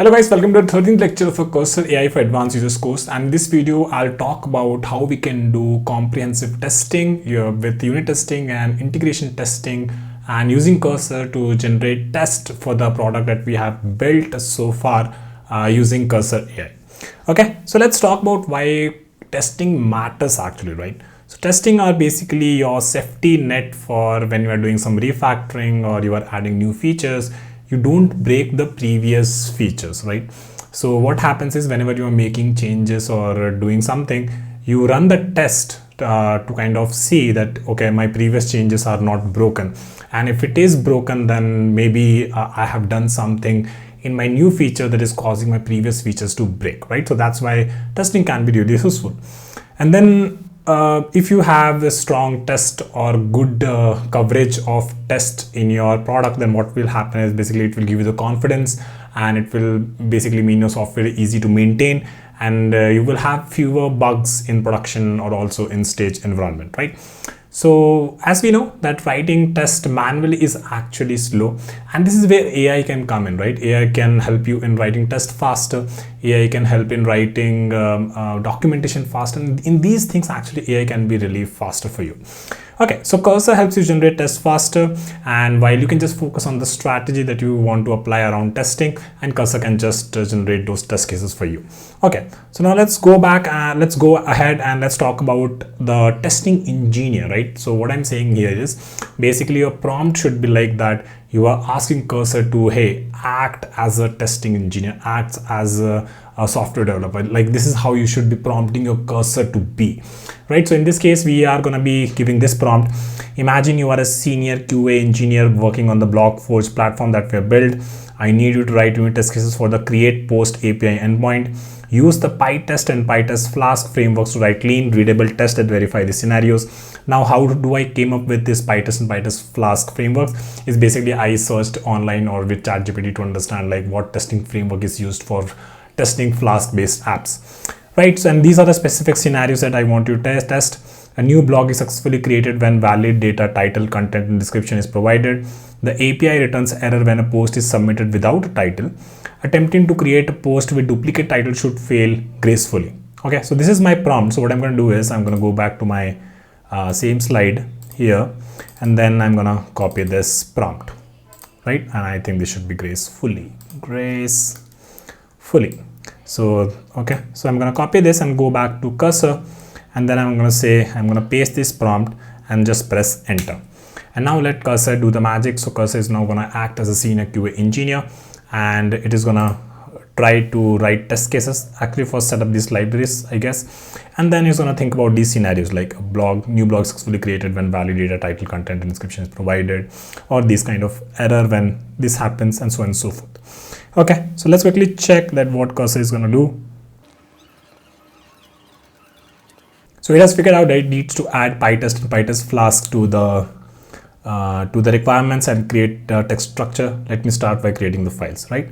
Hello guys, welcome to the 13th lecture of a Cursor AI for Advanced Users course, and in this video I'll talk about how we can do comprehensive testing with unit testing and integration testing and using Cursor to generate test for the product that we have built so far using Cursor AI. Okay, so let's talk about why testing matters actually, right? So testing are basically your safety net for when you are doing some refactoring or you are adding new features. You don't break the previous features, right? So what happens is whenever you are making changes or doing something, you run the test to kind of see that, okay, my previous changes are not broken. And if it is broken, then maybe I have done something in my new feature that is causing my previous features to break, right? So that's why testing can be really useful. And then if you have a strong test or good coverage of test in your product, then what will happen is basically it will give you the confidence and it will basically mean your software is easy to maintain, and you will have fewer bugs in production or also in stage environment, right? So as we know that writing test manually is actually slow, and this is where AI can come in, right? AI can help you in writing test faster. AI can help in writing documentation faster. And in these things, actually AI can be really faster for you. Okay, so Cursor helps you generate tests faster, and while you can just focus on the strategy that you want to apply around testing, and Cursor can just generate those test cases for you. Okay, so now let's go back and let's go ahead and let's talk about the testing engineer, right? So what I'm saying here is basically your prompt should be like that. You are asking Cursor to, hey, act as a testing engineer, act as a software developer. Like, this is how you should be prompting your Cursor to be, right? So in this case, we are going to be giving this prompt. Imagine you are a senior QA engineer working on the Blockforge platform that we have built. I need you to write unit test cases for the create post API endpoint. Use the Pytest and Pytest Flask frameworks to write clean, readable tests that verify the scenarios. Now, how do I came up with this Pytest and Pytest Flask frameworks? Is basically I searched online or with ChatGPT to understand like what testing framework is used for testing Flask based apps, right? So, and these are the specific scenarios that I want you to test. A new blog is successfully created when valid data, title, content, and description is provided. The API returns error when a post is submitted without a title. Attempting to create a post with duplicate title should fail gracefully. Okay, so this is my prompt. So what I'm going to do is I'm going to go back to my same slide here, and then I'm going to copy this prompt, right? And I think this should be gracefully. So okay, so I'm going to copy this and go back to Cursor, and then I'm going to say I'm going to paste this prompt and just press enter. And now let Cursor do the magic. So Cursor is now going to act as a senior QA engineer, and it is going to try to write test cases. Actually, first set up these libraries, I guess, and then he's going to think about these scenarios like a blog, new blog successfully created when valid data, title, content, and description is provided, or this kind of error when this happens, and so on and so forth. Okay, so let's quickly check that what Cursor is going to do. So it has figured out that it needs to add Pytest and Pytest Flask to the requirements and create text structure. Let me start by creating the files, right?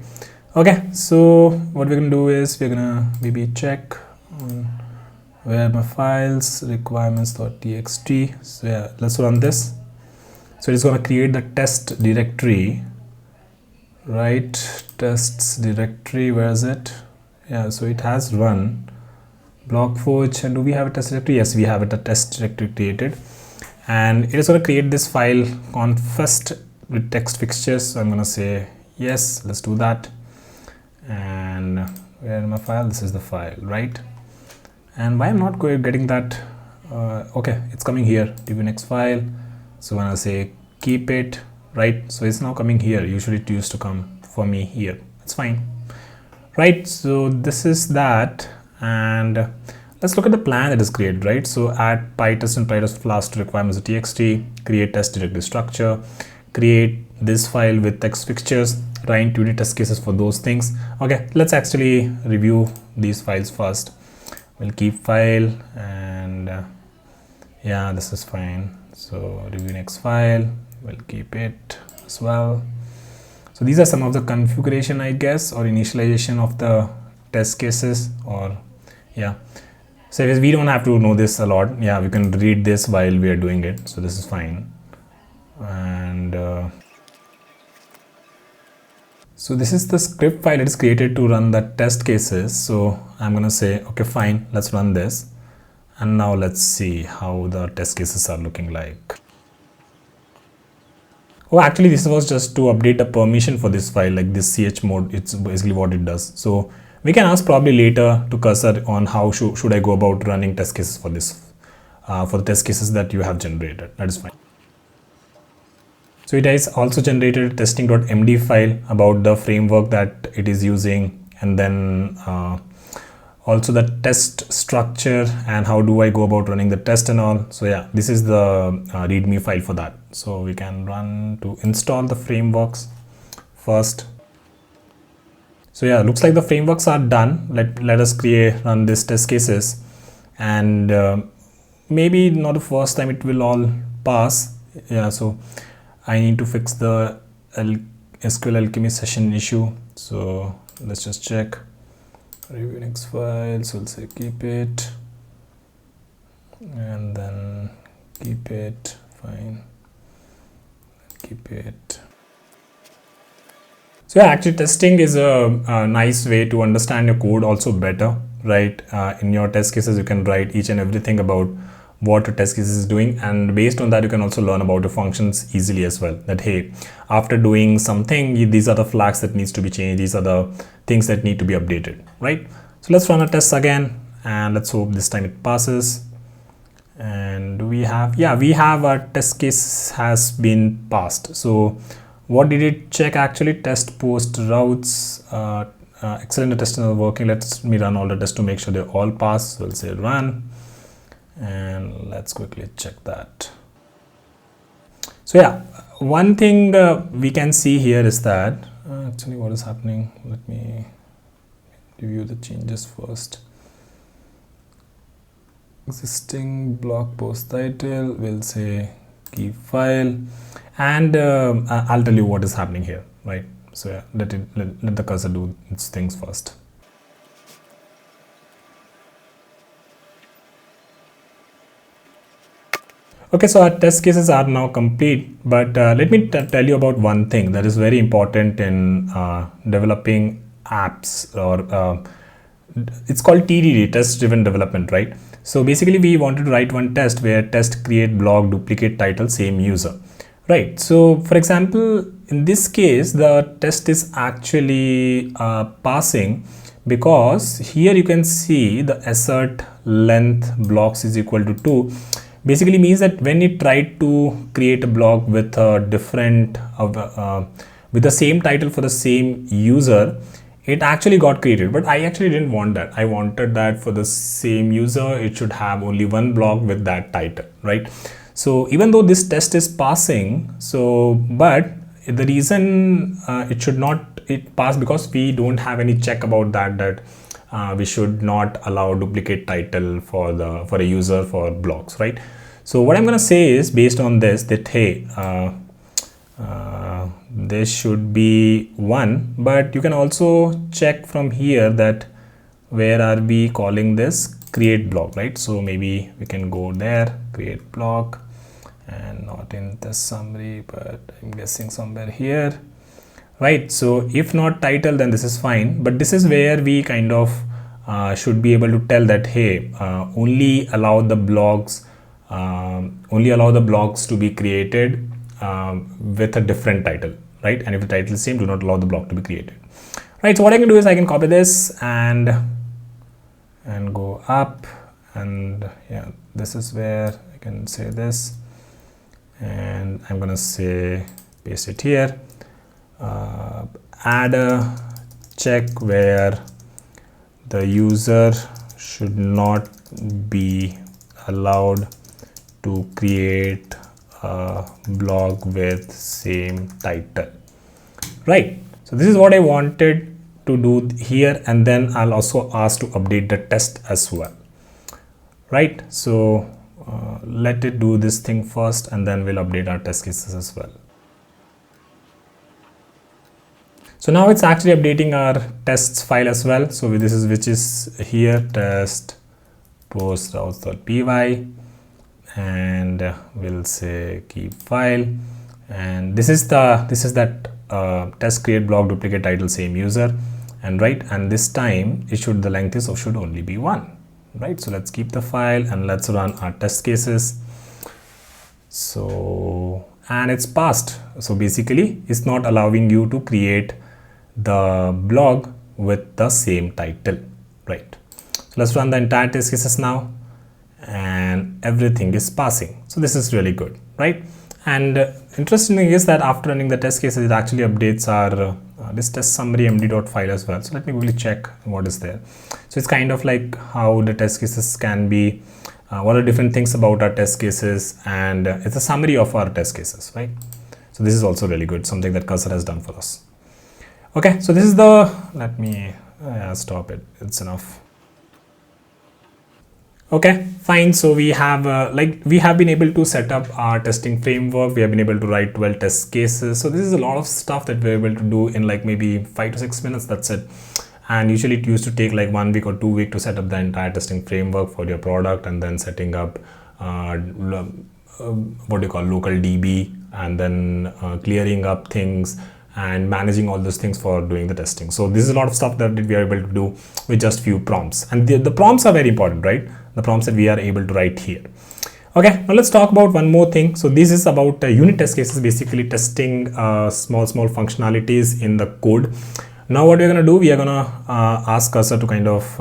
Okay, so what we're gonna do is we're gonna maybe check where my files requirements.txt. So yeah, let's run this. So it's gonna create the test directory, right? Tests directory, where is it? Yeah, so it has run Blockforge. And do we have a test directory? Yes, we have a test directory created, and it is going to create this file confessed with text fixtures. So I'm going to say yes, let's do that. And where is my file? This is the file, right? And why I'm not getting that? Okay, it's coming here. Review next file. So when I say keep it, right? So it's now coming here. Usually it used to come for me here. It's fine, right? So this is that. And let's look at the plan that is created, right? So add Pytest and Pytest Flask to requirements.txt, create test directory structure, create this file with text fixtures, write unit test cases for those things. Okay, let's actually review these files first. We'll keep file, and yeah, this is fine. So review next file, we'll keep it as well. So these are some of the configuration, I guess, or initialization of the test cases, or yeah. So we don't have to know this a lot. Yeah, we can read this while we are doing it. So this is fine. And So this is the script file it is created to run the test cases. So I'm gonna say, okay, fine, let's run this. And now let's see how the test cases are looking like. Oh, actually this was just to update a permission for this file, like this chmod, it's basically what it does. So we can ask probably later to cursor on how should I go about running test cases for this, for the test cases that you have generated. That is fine. So it has also generated a testing.md file about the framework that it is using, and then also the test structure and how do I go about running the test and all. So yeah, this is the readme file for that. So we can run to install the frameworks first. So yeah, looks like the frameworks are done. Let us run this test cases, and maybe not the first time it will all pass. Yeah, so I need to fix the SQL Alchemy session issue. So let's just check. Review next file, so we'll say keep it, and then keep it, fine, keep it. So yeah, actually testing is a nice way to understand your code also better, right? In your test cases, you can write each and everything about what a test case is doing, and based on that you can also learn about the functions easily as well, that hey, after doing something, these are the flags that needs to be changed, these are the things that need to be updated, right? So let's run our tests again, and let's hope this time it passes. And we have our test case has been passed. So what did it check? Actually, test post routes, excellent, the tests are working. Let me run all the tests to make sure they all pass. So we'll say run, and let's quickly check that. So yeah, one thing we can see here is that actually what is happening, let me review the changes first. Existing blog post title, we'll say key file, and I'll tell you what is happening here, right? So yeah, let the cursor do its things first. Okay, so our test cases are now complete, but let me tell you about one thing that is very important in developing apps, or it's called TDD, test driven development, right? So basically we wanted to write one test where test create blog duplicate title same user, right? So for example, in this case the test is actually passing, because here you can see the assert length blocks is equal to 2. Basically means that when it tried to create a blog with a different with the same title for the same user, it actually got created. But I actually didn't want that. I wanted that for the same user it should have only one blog with that title, right? So even though this test is passing, so but the reason it should not pass, because we don't have any check about that we should not allow duplicate title for a user for blogs, right? So what I'm going to say is, based on this, that hey, this should be 1, but you can also check from here that where are we calling this create blog, right? So maybe we can go there, create blog, and not in the summary, but I'm guessing somewhere here, right? So if not title, then this is fine, but this is where we kind of should be able to tell that hey, only allow the blogs to be created with a different title, right? And if the title is same, do not allow the blog to be created, right? So what I can do is I can copy this and go up, and yeah, this is where I can say this, and I'm gonna say paste it here, add a check where the user should not be allowed to create a blog with same title, right? So this is what I wanted to do here, and then I'll also ask to update the test as well, right? So let it do this thing first, and then we'll update our test cases as well. So now it's actually updating our tests file as well. So this is, which is here, test post routes.py, and we'll say keep file, and this is that test create block duplicate title same user, and right, and this time it should, the length is, or should only be 1, right? So let's keep the file and let's run our test cases. So, and it's passed. So basically it's not allowing you to create the blog with the same title, right? So let's run the entire test cases now, and everything is passing. So this is really good, right? And interesting thing is that after running the test cases, it actually updates our this test summary md.file as well. So let me really check what is there. So it's kind of like how the test cases can be, what are different things about our test cases, and it's a summary of our test cases, right? So this is also really good, something that Cursor has done for us. Okay, so this is the, let me stop it, it's enough. Okay, fine. So we have we have been able to set up our testing framework. We have been able to write 12 test cases. So this is a lot of stuff that we're able to do in like maybe 5 to 6 minutes. That's it. And usually it used to take like 1 week or 2 weeks to set up the entire testing framework for your product, and then setting up what do you call local DB, and then clearing up things and managing all those things for doing the testing. So this is a lot of stuff that we are able to do with just few prompts, and the prompts are very important, right? The prompts that we are able to write here. Okay, now let's talk about one more thing. So this is about unit test cases, basically testing small functionalities in the code. Now what we're going to do, we are going to ask Cursor to kind of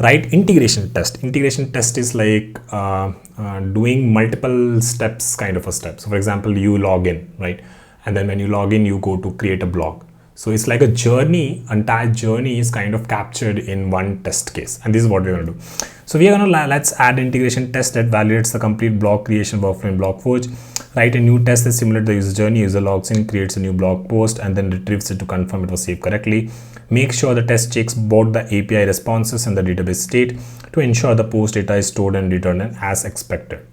write integration test. Integration test is like doing multiple steps kind of a step. So for example, you log in, right? And then when you log in, you go to create a blog. So it's like a journey, entire journey is kind of captured in one test case. And this is what we're going to do. So we are going to, let's add integration test that validates the complete blog creation workflow in BlogForge. Write a new test that simulates the user journey. User logs in, creates a new blog post, and then retrieves it to confirm it was saved correctly. Make sure the test checks both the API responses and the database state to ensure the post data is stored and returned as expected.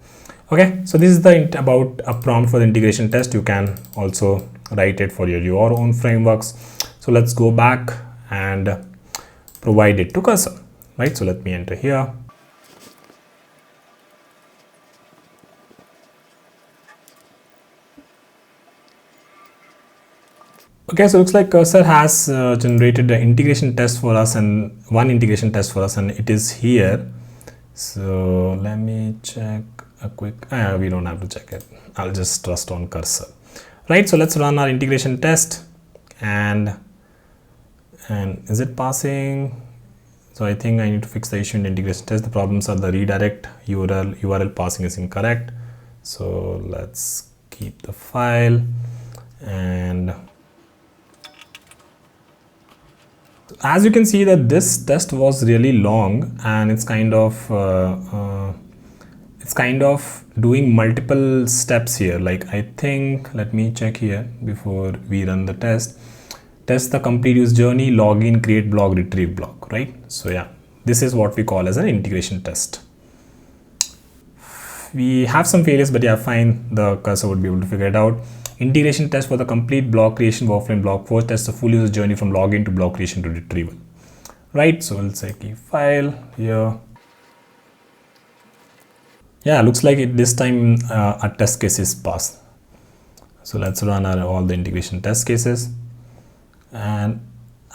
Okay, so this is the about a prompt for the integration test. You can also write it for your own frameworks. So let's go back and provide it to Cursor, right? So let me enter here. Okay, so it looks like Cursor has generated the integration test for us, and one integration test for us, and it is here. So let me check a quick, we don't have to check it. I'll just trust on Cursor, right? So let's run our integration test, and is it passing? So I think I need to fix the issue in the integration test. The problems are the redirect URL passing is incorrect. So let's keep the file, and as you can see that this test was really long, and it's kind of doing multiple steps here. Like I think, let me check here before we run the test. Test the complete user journey, login, create blog, retrieve blog, right? So yeah, this is what we call as an integration test. We have some failures, but yeah, fine, the Cursor would be able to figure it out. Integration test for the complete blog creation workflow in BlogForge. Test the full user journey from login to blog creation to retrieval, right? So we'll say key file here. Yeah, looks like it this time a test case is passed. So let's run all the integration test cases, and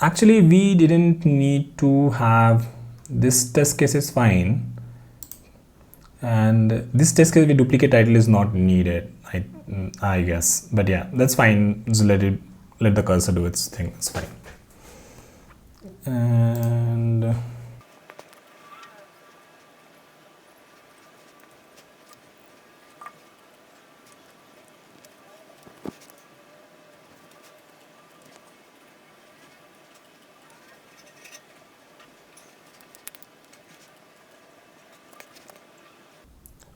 actually we didn't need to have this test case is fine, and this test case with duplicate title is not needed, I guess, but yeah, that's fine. Just let the Cursor do its thing. It's fine. And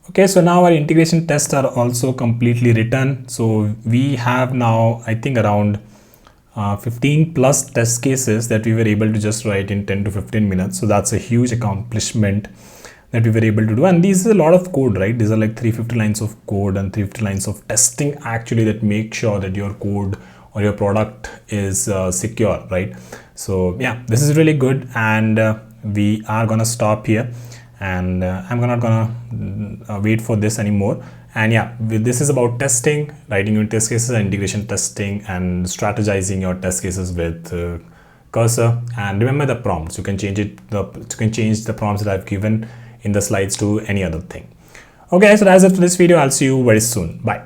okay, so now our integration tests are also completely written. So we have now, I think, around 15 plus test cases that we were able to just write in 10 to 15 minutes. So that's a huge accomplishment that we were able to do. And this is a lot of code, right? These are like 350 lines of code and 350 lines of testing actually that make sure that your code or your product is secure, right? So yeah, this is really good. And we are gonna stop here. And I'm not gonna wait for this anymore, And yeah, this is about testing, writing unit test cases and integration testing, and strategizing your test cases with cursor. And remember the prompts, you can change the prompts that I've given in the slides to any other thing. Okay, so that's it for this video. I'll see you very soon. Bye.